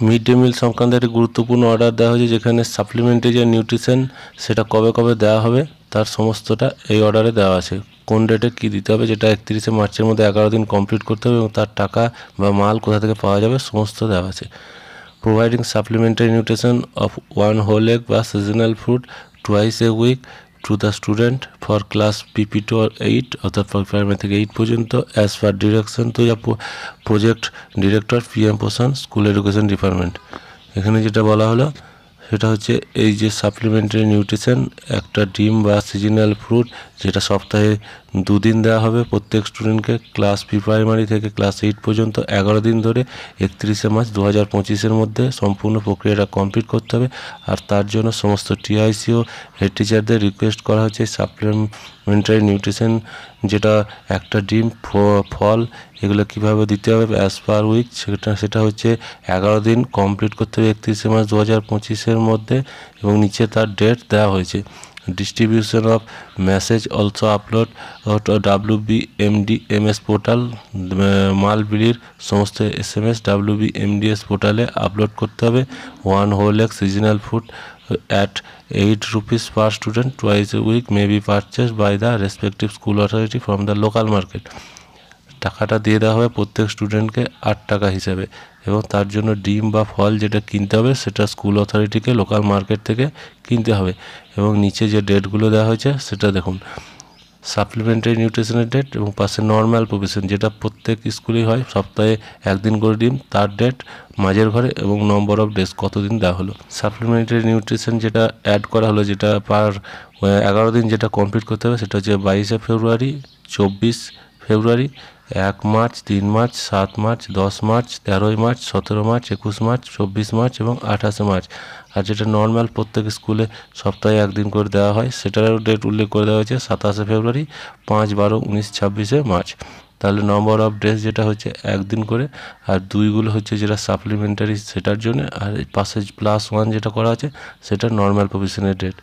Mid day meal সংক্রান্ত একটি গুরুত্বপূর্ণ অর্ডার দেওয়া হয়েছে, যেখানে সাপ্লিমেন্টারি যে নিউট্রিশন সেটা কবে কবে দেওয়া হবে তার সমস্তটা এই অর্ডারে দেওয়া আছে। কোন ডেটে কী দিতে হবে, যেটা 31শে মার্চের মধ্যে 11 দিন কমপ্লিট করতে হবে, এবং তার টাকা বা মাল কোথা থেকে পাওয়া যাবে সমস্ত দেওয়া আছে। Providing supplementary nutrition of 1 whole egg বা seasonal fruit twice a week to the student for class PP to 8, অর্থাৎ প্রাইমারি থেকে 8 পর্যন্ত, অ্যাজ পার ডিরেকশন তো project director PM Poshan school education department. এখানে যেটা বলা হলো সেটা হচ্ছে এই যে সাপ্লিমেন্টারি নিউট্রিশন, একটা ডিম বা সিজনাল ফ্রুট যেটা সপ্তাহে 2 দিন দেওয়া হবে প্রত্যেক স্টুডেন্টকে ক্লাস প্রাইমারি থেকে ক্লাস 8 পর্যন্ত 11 দিন ধরে 31শে মার্চ 2025-এর মধ্যে সম্পূর্ণ প্রক্রিয়াটা কমপ্লিট করতে হবে। আর তার জন্য সমস্ত TIC ও হেড টিচারদের রিকোয়েস্ট করা হচ্ছে সাপ্লিমেন্টারি নিউট্রিশন যেটা একটা ডিম, ফল, এগুলো কীভাবে দিতে হবে অ্যাজ পার উইক, সেটা হচ্ছে 11 দিন কমপ্লিট করতে হবে 31শে মার্চ 2025-এর মধ্যে, এবং নিচে তার ডেট দেওয়া হয়েছে। Distribution of message also upload WBMDMS portal, মাল বিলির সমস্ত SMS WBMDS পোর্টালে আপলোড করতে হবে। 1 whole egg seasonal food at 8 rupees per student twice a week may be purchased by the respective school authority from the local market। টাকাটা দিয়ে দেওয়া হবে প্রত্যেক স্টুডেন্টকে 8 টাকা হিসেবে, এবং তার জন্য ডিম বা ফল যেটা কিনতে হবে সেটা স্কুল অথরিটিকে লোকাল মার্কেট থেকে কিনতে হবে। এবং নিচে যে ডেটগুলো দেওয়া হয়েছে সেটা দেখুন, সাপ্লিমেন্টারি নিউট্রিশনের ডেট এবং পাশে নর্মাল প্রভিশন যেটা প্রত্যেক স্কুলেই হয়, সপ্তাহে 1 দিন করে ডিম, তার ডেট মাঝের ঘরে, এবং নম্বর অফ ডেজ কতদিন দেওয়া হলো। সাপ্লিমেন্টারি নিউট্রিশন যেটা অ্যাড করা হলো, যেটা পার 11 দিন যেটা কমপ্লিট করতে হবে, সেটা হচ্ছে 22শে ফেব্রুয়ারি, 24 ফেব্রুয়ারি, 1 March, 3 March, 7 March, 10 March, 13 March, 17 March, 21 March, 24 March এবং 28শে মার্চ। আর যেটা নর্মাল প্রত্যেক স্কুলে সপ্তাহে 1 দিন করে দেওয়া হয়, সেটারও ডেট উল্লেখ করে দেওয়া হয়েছে 27শে ফেব্রুয়ারি, 5, 12, 19, 26শে মার্চ। তাহলে নম্বর অফ ডেজ যেটা হচ্ছে 1 দিন করে, আর 2গুলো হচ্ছে যেটা সাপ্লিমেন্টারি সেটার জন্য, আর পাশে +1 যেটা করা আছে সেটা নর্মাল প্রভিশনের ডেট।